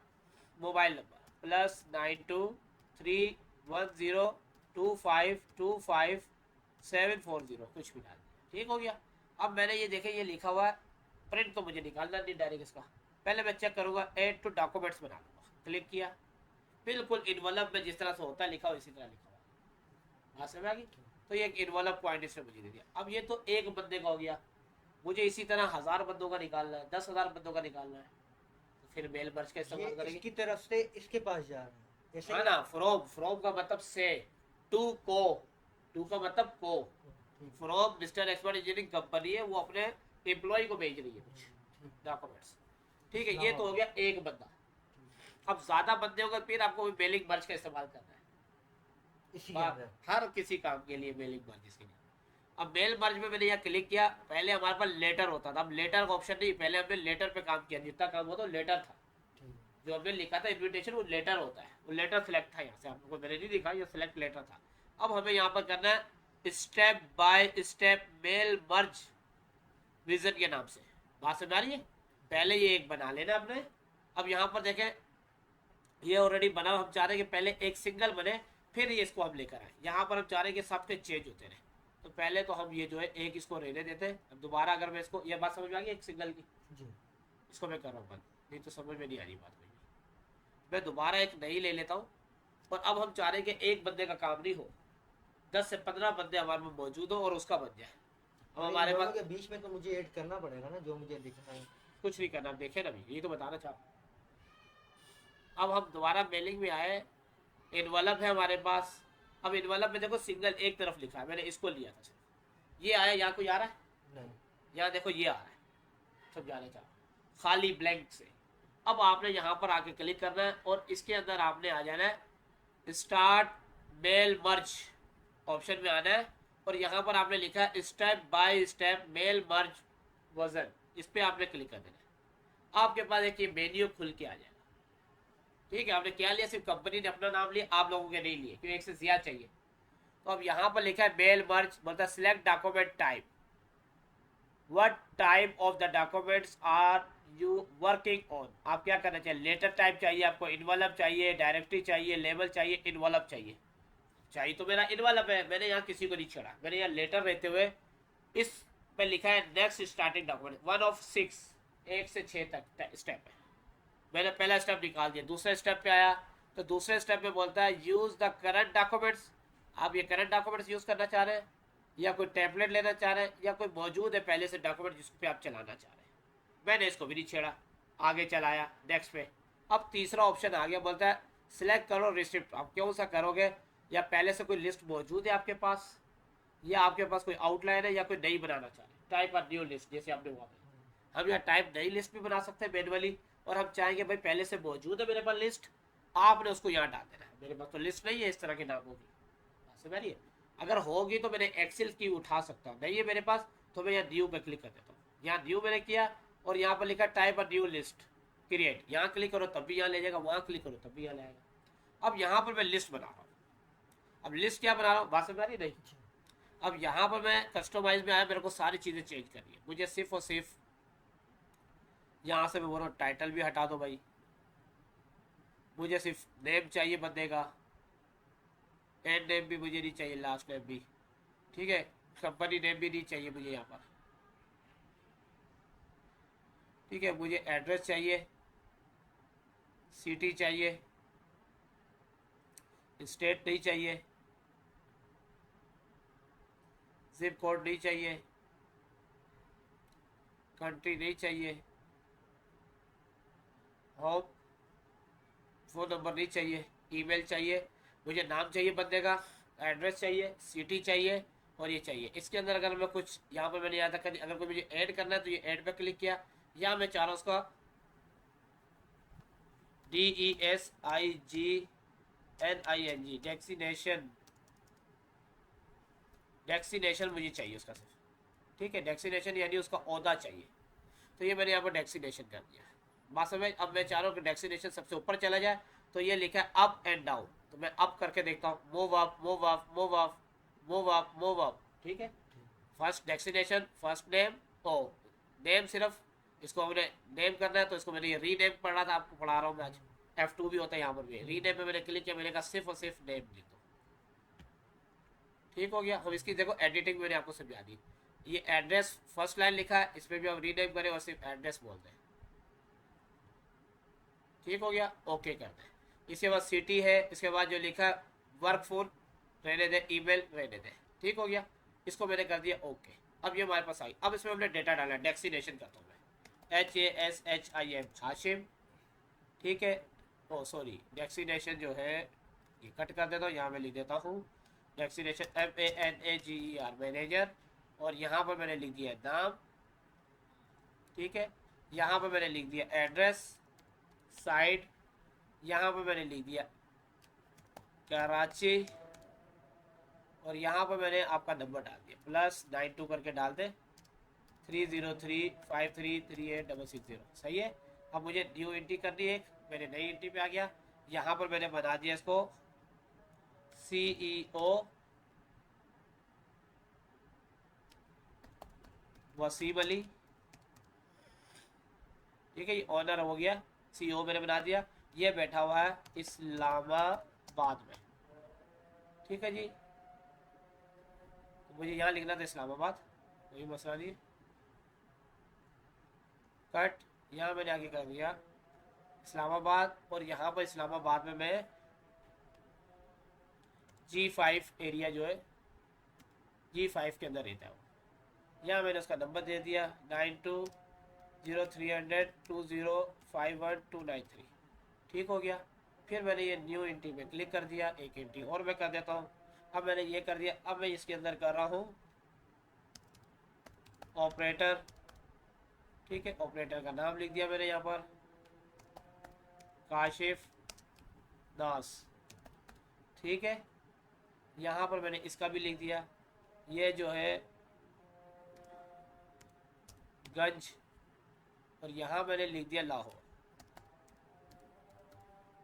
मोबाइल नंबर +92302525 कुछ भी डाल दिया, ठीक हो गया। अब मैंने ये देखे ये लिखा हुआ है, प्रिंट तो मुझे निकालना नहीं डायरेक्ट इसका, पहले मैं चेक करूँगा, ऐड टू डॉक्यूमेंट्स बना लूँगा, क्लिक किया, बिल्कुल इन्वॉल्व में जिस तरह से होता है लिखा हुआ इसी तरह लिखा हुआ, बात समझ आ गई। तो ये एक इन्वॉल्व पॉइंट इसने मुझे दे दिया। अब ये तो एक बंदे का हो गया, मुझे इसी तरह 1000 बंदों का निकालना है, 10,000 बंदों का निकालना है, तो फिर मेल मर्ज का ये इस्तेमाल करेंगे। इसकी तरफ से इसके पास जा रहा है, जैसे हाँ ना, फ्रॉम, फ्रॉम का मतलब से, टू को, टू का मतलब को, from mister expert engineering company है, वो अपने एम्प्लॉय को भेज रही है कुछ डॉक्यूमेंट्स, ठीक है। ये तो हो गया एक बंदा। अब ज्यादा बंदे होगा फिर आपको मेलिंग मर्ज का इस्तेमाल करना है इसी के अंदर। हर किसी काम के लिए, मेलिंग मर्ज इसके लिए। अब मेल मर्ज में मैंने यहाँ क्लिक किया, पहले हमारे पास लेटर होता था, अब लेटर का ऑप्शन नहीं, पहले हमने लेटर पे काम किया, जितना काम होता लेटर था, जो हमने लिखा था इन्विटेशन वो लेटर होता है, वो लेटर सिलेक्ट था, यहाँ से आपको मैंने नहीं दिखा, ये सिलेक्ट लेटर था। अब हमें यहाँ पर करना है step by step mail merge vision के नाम से, बात समझ आ रही है। पहले ये एक बना लेना आपने। अब यहाँ पर देखें ये ऑलरेडी बना, हम चाह रहे हैं कि पहले एक सिंगल बने फिर ये इसको हम लेकर आए, यहाँ पर हम चाह रहे हैं कि सबके चेंज होते रहे, तो पहले तो हम ये जो है एक इसको रहने देते हैं। अब दोबारा अगर मैं इसको, ये बात समझ में आ गई एक सिंगल की जी। इसको मैं कर रहा हूँ बंद, नहीं तो समझ में नहीं आ रही बात कोई। मैं दोबारा एक नई ले लेता हूँ, और अब हम चाह रहे हैं कि एक बंदे का काम नहीं हो, 10 से 15 बंदे हमारे में मौजूद हो और उसका बन जाए। अब हमारे पास के बीच में तो मुझे ऐड करना पड़ेगा ना, जो मुझे दिखना है। कुछ नहीं करना, देखे ना, यही तो बताना चाह। अब हम दोबारा मेलिंग में आए, इन्वॉल्व है हमारे पास। अब इन्वॉल्व में देखो सिंगल एक तरफ लिखा है, मैंने इसको लिया था, ये आया, यहाँ कोई आ रहा है नहीं, यहाँ देखो ये आ रहा है, सब जाना चाह खाली ब्लैंक से। अब आपने यहाँ पर आके क्लिक करना है और इसके अंदर आपने आ जाना है स्टार्ट मेल मर्ज ऑप्शन में आना है, और यहाँ पर आपने लिखा है step by step mail merge version, इस पर आपने क्लिक कर देना है। आपके पास एक ये मेन्यू खुल के आ जाएगा, ठीक है। आपने क्या लिया, सिर्फ कंपनी ने अपना नाम लिया, आप लोगों के नहीं लिए क्योंकि एक से ज्यादा चाहिए। तो अब यहाँ पर लिखा है मेल मर्ज, मतलब select document type, what type of the documents are you working on. आप क्या करना चाहिए, लेटर टाइप चाहिए आपको, इन्वॉल्व चाहिए, डायरेक्टरी चाहिए, लेबल चाहिए, इन्वॉल्व चाहिए तो मेरा इन्वॉल्व है, मैंने यहाँ किसी को नहीं छोड़ा, मैंने यहाँ लेटर रहते हुए इस पे लिखा है नेक्स्ट स्टार्टिंग डॉक्यूमेंट 1 of 6, 1 से 6 तक स्टेप है। मैंने पहला स्टेप निकाल दिया, दूसरे स्टेप पे आया तो दूसरे स्टेप में बोलता है यूज द करंट डॉक्यूमेंट्स। आप ये करंट डॉक्यूमेंट्स यूज करना चाह रहे हैं, या कोई टेम्पलेट लेना चाह रहे हैं, या कोई मौजूद है पहले से डॉक्यूमेंट जिस पे आप चलाना चाह रहे हैं। मैंने इसको भी नहीं छेड़ा, आगे चलाया नेक्स्ट पे। अब तीसरा ऑप्शन आ गया, बोलता है सिलेक्ट करो रिसिप्ट। आप क्यों सा करोगे, या पहले से कोई लिस्ट मौजूद है आपके पास, या आपके पास कोई आउटलाइन है, या कोई नई बनाना चाह रहे हैं, टाइप अ न्यू लिस्ट, जैसे आपने वहाँ पे हम यहाँ टाइप नई लिस्ट भी बना सकते हैं मैनुअली, और हम चाहेंगे भाई पहले से मौजूद है मेरे पास लिस्ट, आपने उसको यहाँ डाल देना है। मेरे पास तो लिस्ट नहीं है इस तरह के नामों की, समझ रही है। अगर होगी तो मैंने एक्सेल की उठा सकता हूँ, नहीं है मेरे पास तो मैं यहाँ न्यू पे क्लिक कर देता हूँ। यहाँ न्यू मैंने किया और यहाँ पर लिखा type a new list create, यहाँ क्लिक करो तब भी यहाँ ले जाएगा, वहाँ क्लिक करो तब भी यहाँ ले आएगा। अब यहाँ पर मैं लिस्ट बना रहा हूँ, अब लिस्ट क्या बना रहा हूँ, बात समझ आ रही नहीं। अब यहाँ पर मैं कस्टमाइज में आया, मेरे को सारी चीज़ें चेंज करनी है, मुझे सिर्फ और सिर्फ यहाँ से मैं बोल रहा हूँ टाइटल भी हटा दो भाई, मुझे सिर्फ नेम चाहिए बंदे का, एंड नेम भी मुझे नहीं चाहिए, लास्ट नेम भी, ठीक है, कंपनी नेम भी नहीं चाहिए मुझे यहाँ पर, ठीक है। मुझे एड्रेस चाहिए, सिटी चाहिए, स्टेट नहीं चाहिए, जिप कोड नहीं चाहिए, कंट्री नहीं चाहिए, होम, फ़ोन नंबर नहीं चाहिए, ईमेल चाहिए, मुझे नाम चाहिए बंदे का, एड्रेस चाहिए, सिटी चाहिए और ये चाहिए। इसके अंदर अगर मैं कुछ यहाँ पर मैंने यहाँ तक अगर कोई मुझे ऐड करना है तो ये ऐड पे क्लिक किया, या मैं चाह रहा हूँ उसका DESIGNING डेक्सीनेशन, डेक्सीनेशन मुझे चाहिए उसका सिर्फ, ठीक है, डेक्सीनेशन यानी उसका ओहदा चाहिए। तो ये मैंने यहाँ पर डेक्सीनेशन कर दिया। बात समझ। अब मैं चाह रहा हूँ कि डेक्सीनेशन सबसे ऊपर चला जाए, तो ये लिखा है अप एंड डाउन, तो मैं अप करके देखता हूँ, move up move up move up move up move up, ठीक है। फर्स्ट डेस्टिनेशन, फर्स्ट नेम, ओ नेम सिर्फ, इसको हमने नेम करना है तो इसको मैंने ये रीनेम पढ़ा था, आपको पढ़ा रहा हूँ मैं आज। F2 भी होता है यहाँ पर भी, रीनेम में मैंने क्लिक किया, मैंने कहा सिर्फ और सिर्फ नेम लिख दो, ठीक हो गया। अब इसकी देखो एडिटिंग मैंने आपको समझा दी। ये एड्रेस फर्स्ट लाइन लिखा है, इसमें भी हम रीनेम करें और सिर्फ एड्रेस बोल दें, ठीक हो गया, ओके कर दें। इसके बाद सिटी है, इसके बाद जो लिखा है वर्क फोन रहने दें, ईमेल रहने दें, ठीक हो गया। इसको मैंने कर दिया ओके। अब ये हमारे पास आई। अब इसमें हमने डेटा डाला है, डेक्सीनेशन करता हूँ मैं, HASHIM हाशिम, ठीक है। ओ सॉरी, डेक्सीनेशन जो है ये कट कर देता हूँ, यहाँ मैं लिख देता हूँ डेक्सीनेशन MANAGER मैनेजर, और यहाँ पर मैंने लिख दिया नाम, ठीक है। यहाँ पर मैंने लिख दिया एड्रेस, साइड, यहाँ पर मैंने लिख दिया कराची, और यहाँ पर मैंने आपका नंबर डाल दिया +92 करके डाल दे 303533866 सही है। अब मुझे न्यू एंट्री करनी है, मैंने नई एंट्री पे आ गया। यहाँ पर मैंने बना दिया इसको CEO वसीम अली, ठीक है, ये ऑनर हो गया, CEO मैंने बना दिया। ये बैठा हुआ है इस्लामाबाद में, ठीक है जी। तो मुझे यहाँ लिखना था इस्लामाबाद, कोई मसला नहीं। कट, यहाँ मैंने आगे कर दिया इस्लामाबाद, और यहाँ पर इस्लामाबाद में मैं G5 एरिया जो है G5 के अंदर रहता है। यहाँ मैंने उसका नंबर दे दिया 920300205123, ठीक हो गया। फिर मैंने ये न्यू एंट्री में क्लिक कर दिया, एक एंट्री और मैं कर देता हूँ। अब मैंने ये कर दिया, अब मैं इसके अंदर कर रहा हूँ ऑपरेटर, ठीक है। ऑपरेटर का नाम लिख दिया मैंने यहाँ पर काशिफ नास, ठीक है। यहाँ पर मैंने इसका भी लिख दिया, ये जो है गंज, और यहाँ मैंने लिख दिया लाहौर,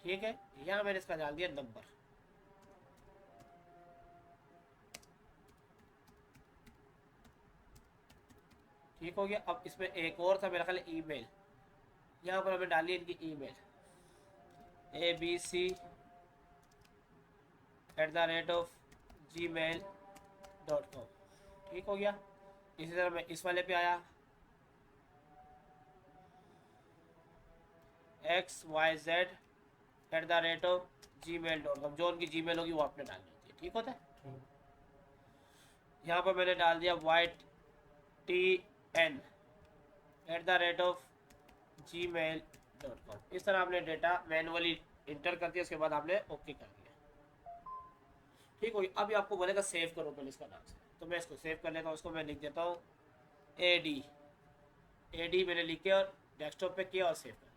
ठीक है। यहाँ मैंने इसका डाल दिया नंबर, ठीक हो गया। अब इसमें एक और था मेरा ख्याल ईमेल, यहाँ पर हमें डाली इनकी ईमेल abc@gmail.com, ठीक हो गया। इसी तरह मैं इस वाले पे आया xyz@gmail.com, जो उनकी जीमेल होगी वो आपने डालनी होती है, ठीक होता है। यहाँ पर मैंने डाल दिया ytn@gmail.com। इस तरह आपने डेटा मैनुअली इंटर कर दिया, उसके बाद आपने ओके कर दिया, ठीक हो गया। अभी आपको बोलेगा सेव करो पहले इसका नाम से, तो मैं इसको सेव कर लेता हूँ। इसको मैं लिख देता हूँ AD मैंने लिख के और डेस्कटॉप पे किया और सेव कर दिया,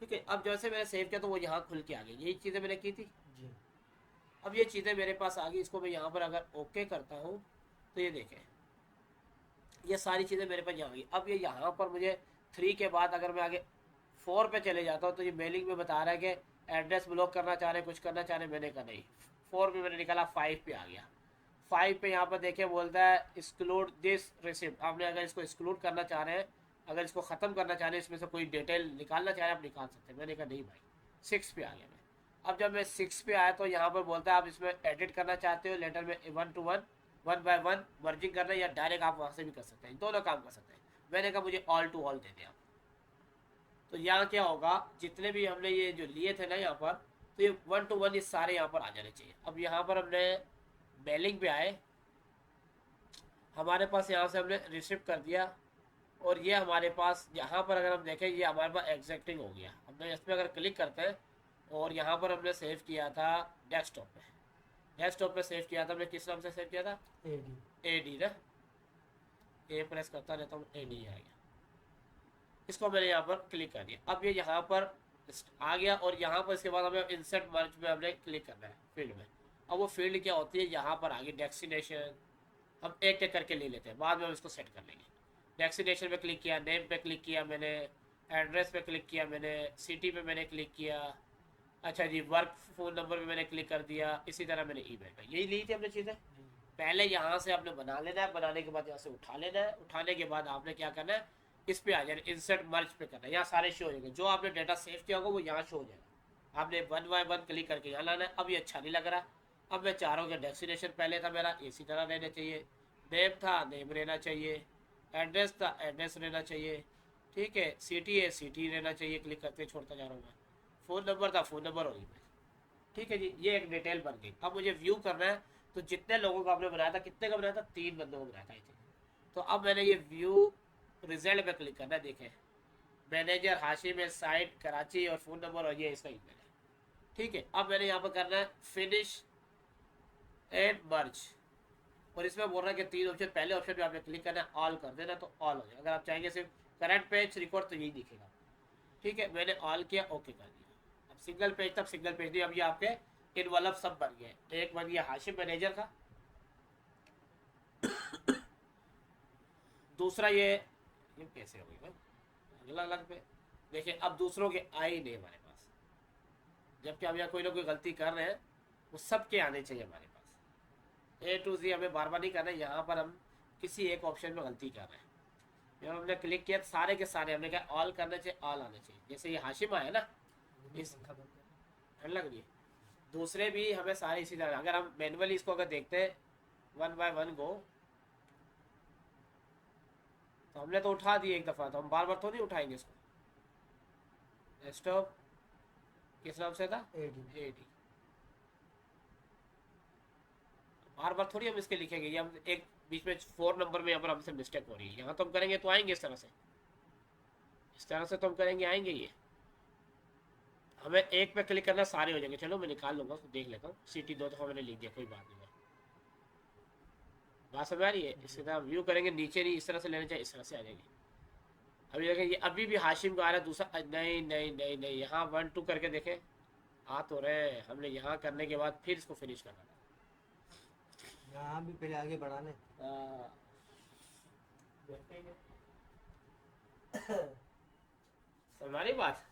ठीक है। अब जैसे मैंने सेव किया तो वो यहाँ खुल के आ गई, यही चीज़ें मैंने की थी जी। अब ये चीज़ें मेरे पास आ गई। इसको मैं यहाँ पर अगर ओके करता हूँ तो ये देखें, ये सारी चीज़ें मेरे पास यहाँ आ गई। अब ये यहाँ पर मुझे 3 के बाद अगर मैं आगे 4 पे चले जाता हूँ तो ये मेलिंग में बता रहा है कि एड्रेस ब्लॉक करना चाह रहे, कुछ करना चाह रहे, मैंने कहा नहीं। 4 पे मैंने निकाला, 5 पे आ गया। 5 पे यहाँ पर देखिए बोलता है एक्सक्लूड दिस रिसिप्ट। आपने अगर इसको एक्सक्लूड करना चाह रहे हैं, अगर इसको ख़त्म करना चाह रहे हैं, इसमें से कोई डिटेल निकालना चाह रहे हैं, आप निकाल सकते हैं। मैंने कहा नहीं भाई। 6 पे आ गया मैं। अब जब मैं 6 पे आया तो यहाँ पर बोलता है आप इसमें एडिट करना चाहते हो लेटर में 1 to 1 1 by 1 वर्जिंग करना है, या डायरेक्ट आप वहाँ से भी कर सकते हैं, दोनों काम कर सकते हैं। मैंने कहा मुझे ऑल टू ऑल दे दें आप। तो यहाँ क्या होगा, जितने भी हमने ये जो लिए थे ना यहाँ पर, तो ये 1 to 1 ये सारे यहाँ पर आ जाने चाहिए। अब यहाँ पर हमने मेलिंग पे आए, हमारे पास यहाँ से हमने रिसिप्ट कर दिया और ये हमारे पास यहाँ पर अगर हम देखें ये हमारे पास एग्जैक्टिंग हो गया। हमने इसमें अगर क्लिक करते हैं और यहाँ पर हमने सेव किया था डेस्कटॉप पे, डेस्कटॉप पे सेव किया था हमने, किस नाम से सेव किया था? एडी। एडी ना, ए प्रेस करता रहता हूँ, एडी आ गया। इसको मैंने यहाँ पर क्लिक कर दिया, अब ये यहाँ पर आ गया। और यहाँ पर इसके बाद हमें इंसर्ट मर्ज में हमने क्लिक करना है फील्ड में। अब वो फील्ड क्या होती है, यहाँ पर आगे डेस्टिनेशन, हम एक एक करके ले लेते हैं, बाद में हम इसको सेट कर लेंगे। डेस्टिनेशन पे क्लिक किया, नेम पे क्लिक किया मैंने, एड्रेस पे क्लिक किया मैंने, सिटी पे मैंने क्लिक किया, अच्छा जी वर्क फ़ोन नंबर पे मैंने क्लिक कर दिया, इसी तरह मैंने ईमेल पे, यही ली थी हमने चीज़ें। पहले यहाँ से आपने बना लेना है, बनाने के बाद यहाँ से उठा लेना है, उठाने के बाद आपने क्या करना है, इस पे आ जाना, इंसर्ट मर्ज पे करना है, यहाँ सारे शो हो जाएंगे। जो आपने डाटा सेव किया होगा वो यहाँ शो हो जाएगा। आपने 1 बाय 1 क्लिक करके यहाँ लाना है। अब ये अच्छा नहीं लग रहा, अब मैं चाह रहा हूँ कि डेस्टिनेशन पहले था मेरा इसी तरह रहना चाहिए, नेम था नेम रहना चाहिए, एड्रेस था एड्रेस रहना चाहिए, ठीक है, सिटी है सिटी रहना चाहिए, क्लिक करते छोड़ता जा रहा हूँ मैं, फ़ोन नंबर था फ़ोन नंबर और ईमेल, ठीक है जी। ये एक डिटेल बन गई। अब मुझे व्यू करना है, तो जितने लोगों को आपने बनाया था, कितने का बनाया था? 3 बंदों को बनाया था आई थिंक। तो अब मैंने ये व्यू रिजल्ट पे क्लिक करना है, देखें मैनेजर हाशिम है, साइट कराची और फ़ोन नंबर और ये इसका ईमेल है, ठीक है। अब मैंने यहाँ पर करना है फिनिश एंड मर्ज, और इसमें बोल रहा है कि 3 ऑप्शन, पहले ऑप्शन पे आपने क्लिक करना है, ऑल कर देना तो ऑल हो जाएगा। अगर आप चाहेंगे सिर्फ करंट पेज रिकॉर्ड तो यही दिखेगा, ठीक है। मैंने ऑल किया, ओके कर दिया। अब सिंगल पेज तक सिंगल पेज नहीं, अब ये आपके इनवॉल्व सब बन गए। एक बन गया हाशिम मैनेजर का, दूसरा ये कैसे हो गई भाई, अगला अलग पे देखिए। अब दूसरों के आए ही नहीं हमारे पास, जबकि हम यहाँ कोई ना कोई गलती कर रहे हैं, वो सबके आने चाहिए हमारे पास। ए टू जी हमें बार बार नहीं करना है, यहाँ पर हम किसी एक ऑप्शन में गलती कर रहे हैं। जब हमने क्लिक किया सारे के सारे हमने कहा ऑल करना चाहिए, ऑल आना चाहिए। जैसे ये हाशिम आया ना, इस ठंड लग रही है, दूसरे भी हमें सारे इसी तरह। अगर हम मैनुअली इसको अगर देखते हैं 1 बाय 1 गो, तो हमने तो उठा दिए एक दफ़ा, तो हम बार बार तो नहीं उठाएंगे इसको। स्टॉप किस नाम से था? एडी। बार बार थोड़ी हम इसके लिखेंगे, ये हम एक बीच में 4 नंबर में यहाँ पर हमसे मिस्टेक हो रही है। यहाँ तो हम करेंगे तो आएंगे इस तरह से, इस तरह से तो हम करेंगे आएंगे। ये हमें एक पे क्लिक करना, सारे हो जाएंगे। चलो मैं निकाल लूँगा, उसको देख लेता हूँ। सिटी 2 दफ़ा मैंने लिख दिया, कोई बात नहीं। बात समझ आ रही है? इसी तरह व्यू करेंगे, नीचे नहीं इस तरह से लेना चाहिए, इस तरह से आ जाएगी। अभी देखें ये अभी भी हाशिम का आ रहा है दूसरा, नहीं नहीं नहीं नहीं, यहाँ 1 2 करके देखें आ तो रहे। हमने यहाँ करने के बाद फिर इसको फिनिश करना था, यहाँ भी पहले आगे बढ़ाने। हमारी बात।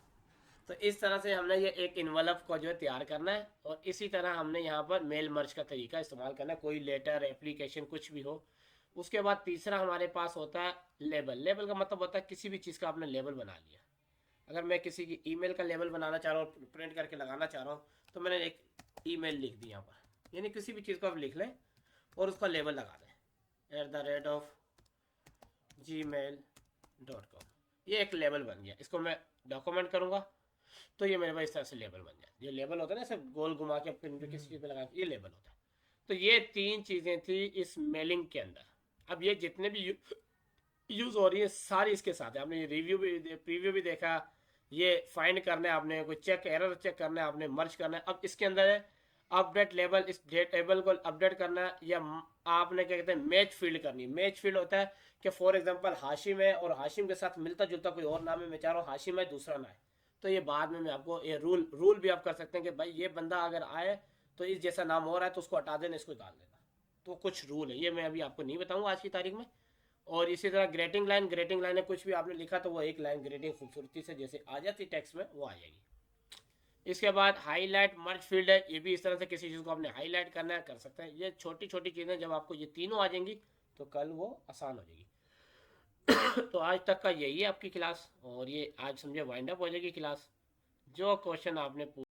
तो इस तरह से हमने ये एक इन्वलप को जो है तैयार करना है, और इसी तरह हमने यहाँ पर मेल मर्ज का तरीका इस्तेमाल करना है, कोई लेटर एप्लीकेशन कुछ भी हो। उसके बाद तीसरा हमारे पास होता है लेबल। लेबल का मतलब होता है किसी भी चीज़ का आपने लेबल बना लिया। अगर मैं किसी की ईमेल का लेबल बनाना चाह रहा हूँ, प्रिंट करके लगाना चाह रहा हूँ, तो मैंने एक ईमेल लिख दी यहाँ पर, यानी किसी भी चीज़ को आप लिख लें और उसका लेबल लगा दें @gmail.com। ये एक लेबल बन गया। इसको मैं डॉक्यूमेंट करूँगा तो ये मेरे पास इस तरह से लेबल बन जाए। ये लेबल होता है ना, सिर्फ गोल घुमा के पिन पे किसी चीज़ पे लगा के, ये लेबल होता है। तो ये 3 चीज़ें थी इस मेलिंग के अंदर। अब ये जितने भी यूज़ हो रही है सारी इसके साथ है। आपने ये रिव्यू भी, प्रीव्यू भी देखा, ये फाइंड करना है आपने, कोई चेक एरर चेक करना है आपने, मर्ज करना है। अब इसके अंदर है अपडेट लेबल, इस टेबल को अपडेट करना है, या आपने क्या कहते हैं मैच फील्ड करनी। मैच फील्ड होता है कि फॉर एग्जांपल हाशिम है और हाशिम के साथ मिलता जुलता कोई और नाम है, मैं चाह रहा हूँ हाशिम है दूसरा ना है, तो ये बाद में मैं आपको ये रूल भी आप कर सकते हैं कि भाई ये बंदा अगर आए तो इस जैसा नाम हो रहा है तो उसको हटा देना, इसको डाल देना। तो कुछ रूल है, ये मैं अभी आपको नहीं बताऊंगा आज की तारीख में। और इसी तरह ग्रेटिंग लाइन है, कुछ भी आपने लिखा तो वो एक लाइन ग्रेटिंग खूबसूरती से जैसे आ जाती टेक्स्ट में वो आ जाएगी। इसके बाद हाईलाइट मर्ज फील्ड है, ये भी इस तरह से किसी चीज़ को आपने हाईलाइट करना है कर सकते हैं। ये छोटी छोटी चीज़ें जब आपको ये तीनों आ जाएंगी तो कल वो आसान हो जाएगी। तो आज तक का यही है आपकी क्लास, और ये आज समझे वाइंड अप हो जाएगी क्लास। जो क्वेश्चन आपने